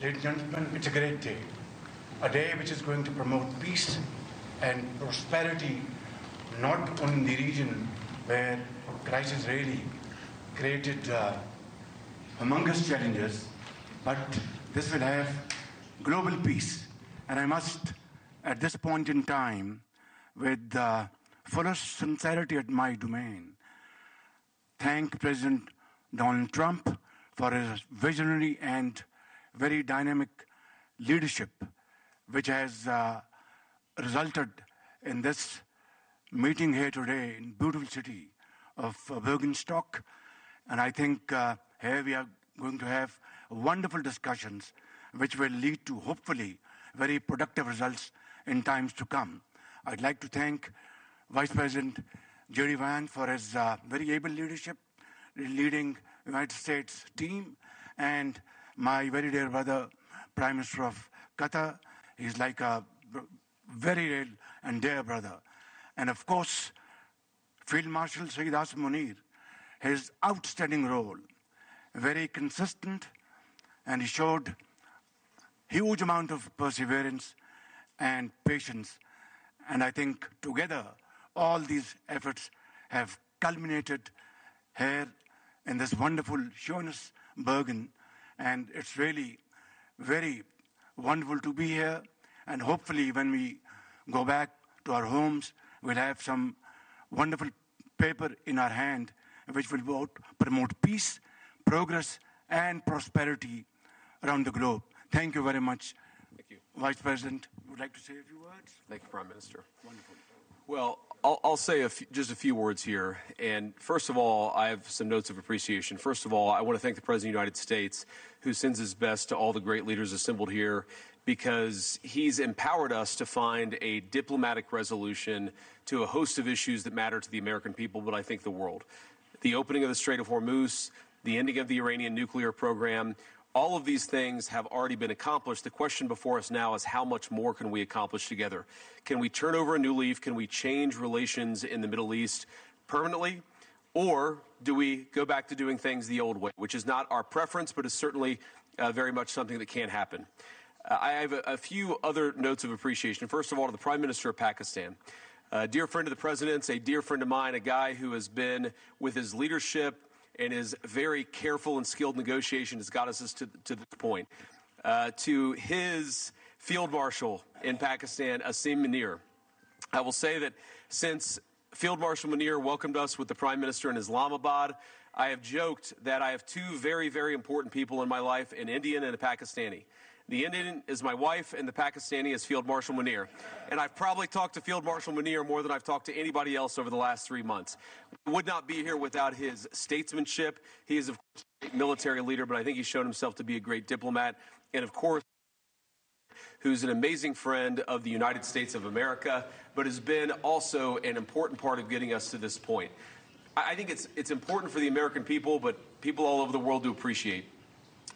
Ladies and gentlemen, it's a great day. A day which is going to promote peace and prosperity, not only in the region where crisis really created humongous challenges, but this will have global peace. And I must, at this point in time, with the fullest sincerity at my domain, thank President Donald Trump for his visionary and very dynamic leadership, which has resulted in this meeting here today in beautiful city of Bergenstock. And I think here we are going to have wonderful discussions which will lead to hopefully very productive results in times to come. I'd like to thank Vice President J.D. Vance for his very able leadership, leading the United States team, and my very dear brother, Prime Minister of Qatar. He's like a very real and dear brother. And of course, Field Marshal Sayyid Asim Munir, his outstanding role, very consistent, and he showed huge amount of perseverance and patience. And I think together, all these efforts have culminated here in this wonderful Bergen. And it's really very wonderful to be here. And hopefully when we go back to our homes, we'll have some wonderful paper in our hand, which will both promote peace, progress, and prosperity around the globe. Thank you very much. Thank you. Vice President, would like to say a few words? Thank you, Prime Minister. Wonderful. Well, I'll say just a few words here. And first of all, I have some notes of appreciation. First of all, I want to thank the President of the United States, who sends his best to all the great leaders assembled here, because he's empowered us to find a diplomatic resolution to a host of issues that matter to the American people, but I think the world. The opening of the Strait of Hormuz, the ending of the Iranian nuclear program, all of these things have already been accomplished. The question before us now is how much more can we accomplish together? Can we turn over a new leaf? Can we change relations in the Middle East permanently? Or do we go back to doing things the old way, which is not our preference, but is certainly very much something that can happen. I have a few other notes of appreciation. First of all, to the Prime Minister of Pakistan. A dear friend of the President's, a dear friend of mine, a guy who has been, with his leadership and his very careful and skilled negotiation, has got us to this point. To his Field Marshal in Pakistan, Asim Munir, I will say that since Field Marshal Munir welcomed us with the Prime Minister in Islamabad, I have joked that I have two very, very important people in my life, an Indian and a Pakistani. The Indian is my wife, and the Pakistani is Field Marshal Munir. And I've probably talked to Field Marshal Munir more than I've talked to anybody else over the last 3 months. We would not be here without his statesmanship. He is, of course, a great military leader, but I think he's shown himself to be a great diplomat. And, of course, who's an amazing friend of the United States of America, but has been also an important part of getting us to this point. I think it's important for the American people, but people all over the world to appreciate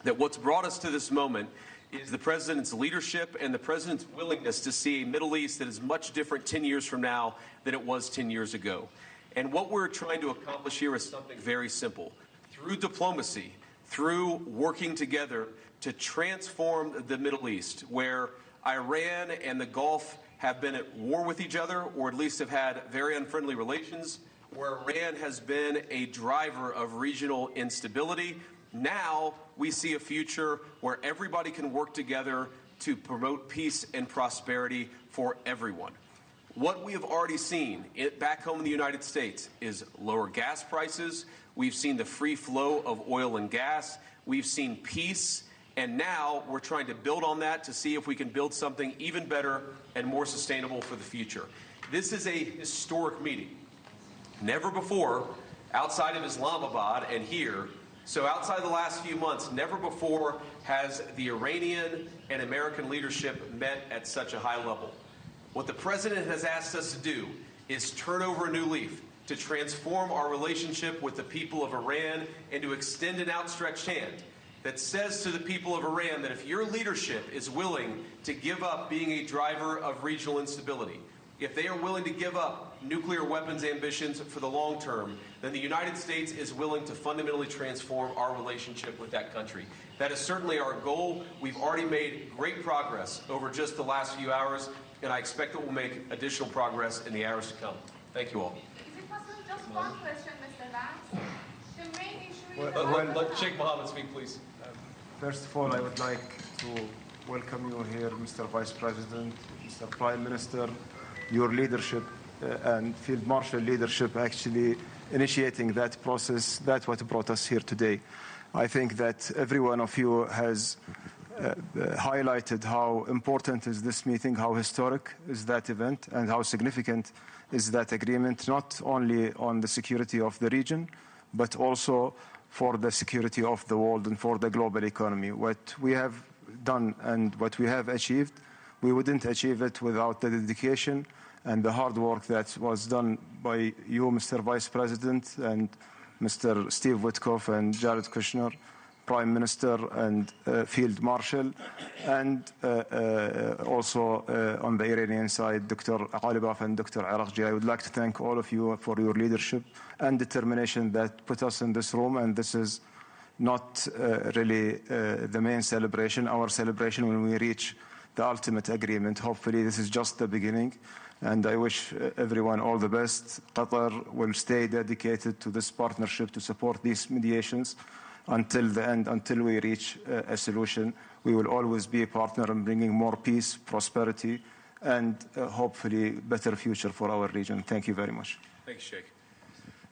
that what's brought us to this moment is the President's leadership and the President's willingness to see a Middle East that is much different 10 years from now than it was 10 years ago. And what we're trying to accomplish here is something very simple. Through diplomacy, through working together to transform the Middle East, where Iran and the Gulf have been at war with each other, or at least have had very unfriendly relations, where Iran has been a driver of regional instability. Now we see a future where everybody can work together to promote peace and prosperity for everyone. What we have already seen back home in the United States is lower gas prices. We've seen the free flow of oil and gas. We've seen peace. And now we're trying to build on that to see if we can build something even better and more sustainable for the future. This is a historic meeting. Never before, outside of Islamabad and here, so outside the last few months, never before has the Iranian and American leadership met at such a high level. What the President has asked us to do is turn over a new leaf, to transform our relationship with the people of Iran and to extend an outstretched hand that says to the people of Iran that if your leadership is willing to give up being a driver of regional instability, if they are willing to give up nuclear weapons ambitions for the long term, then the United States is willing to fundamentally transform our relationship with that country. That is certainly our goal. We've already made great progress over just the last few hours, and I expect that we'll make additional progress in the hours to come. Thank you all. Is it possible just one question, Mr. Vance? The main issue is... Let Sheikh Mohammed speak, please. First of all, I would like to welcome you here, Mr. Vice President, Mr. Prime Minister, your leadership and Field Marshal leadership actually initiating that process. That's what brought us here today. I think that every one of you has highlighted how important is this meeting, how historic is that event, and how significant is that agreement, not only on the security of the region, but also for the security of the world and for the global economy. What we have done and what we have achieved, we wouldn't achieve it without the dedication and the hard work that was done by you, Mr. Vice President, and Mr. Steve Witkoff and Jared Kushner, Prime Minister and Field Marshal, and also on the Iranian side, Dr. Ghalibaf and Dr. Araqji. I would like to thank all of you for your leadership and determination that put us in this room, and this is not really the main celebration. Our celebration when we reach the ultimate agreement. Hopefully this is just the beginning, and I wish everyone all the best. Qatar will stay dedicated to this partnership to support these mediations until the end, until we reach a solution. We will always be a partner in bringing more peace, prosperity, and hopefully better future for our region. Thank you very much. Thanks, Sheikh.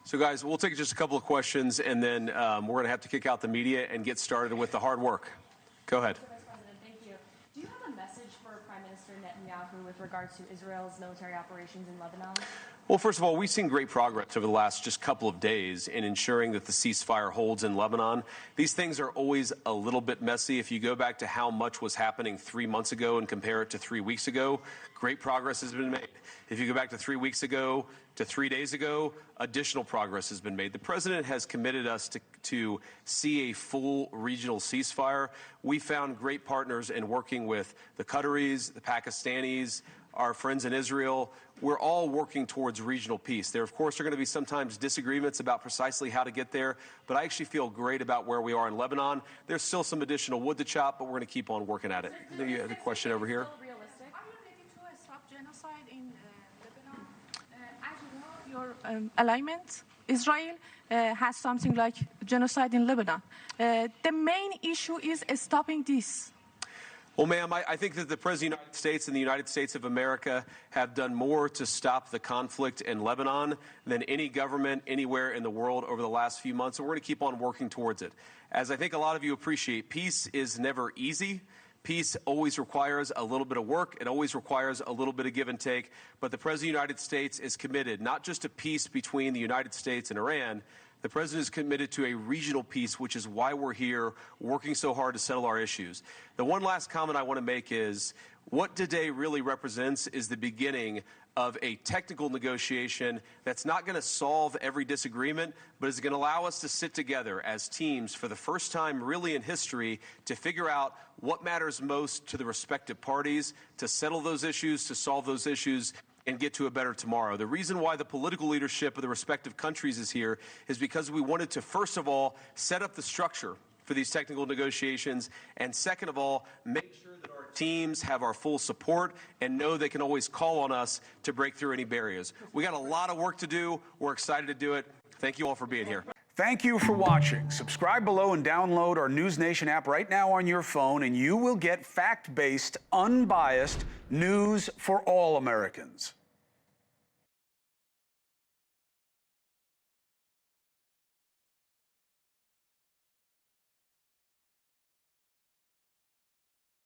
So guys, we'll take just a couple of questions, and then we're going to have to kick out the media and get started with the hard work. Go ahead. Vice President, thank you. Do you have a message for Prime Minister Netanyahu with regards to Israel's military operations in Lebanon? Well, first of all, we've seen great progress over the last just couple of days in ensuring that the ceasefire holds in Lebanon. These things are always a little bit messy. If you go back to how much was happening 3 months ago and compare it to 3 weeks ago, great progress has been made. If you go back to 3 weeks ago to 3 days ago, additional progress has been made. The president has committed us to see a full regional ceasefire. We found great partners in working with the Qataris, the Pakistanis, our friends in Israel. We're all working towards regional peace. There, of course, are going to be sometimes disagreements about precisely how to get there, but I actually feel great about where we are in Lebanon. There's still some additional wood to chop, but we're going to keep on working at it. You had a question over here. Are you ready to stop genocide in Lebanon? As you know, your alignment, Israel, has something like genocide in Lebanon. The main issue is stopping this. Well, ma'am, I think that the President of the United States and the United States of America have done more to stop the conflict in Lebanon than any government anywhere in the world over the last few months, and we're going to keep on working towards it. As I think a lot of you appreciate, peace is never easy. Peace always requires a little bit of work. It always requires a little bit of give and take. But the President of the United States is committed not just to peace between the United States and Iran. The president is committed to a regional peace, which is why we're here working so hard to settle our issues. The one last comment I want to make is what today really represents is the beginning of a technical negotiation that's not going to solve every disagreement, but is going to allow us to sit together as teams for the first time really in history to figure out what matters most to the respective parties, to settle those issues, to solve those issues, and get to a better tomorrow. The reason why the political leadership of the respective countries is here is because we wanted to, first of all, set up the structure for these technical negotiations, and second of all, make sure that our teams have our full support and know they can always call on us to break through any barriers. We got a lot of work to do. We're excited to do it. Thank you all for being here. Thank you for watching. Subscribe below and download our NewsNation app right now on your phone, and you will get fact-based, unbiased news for all Americans.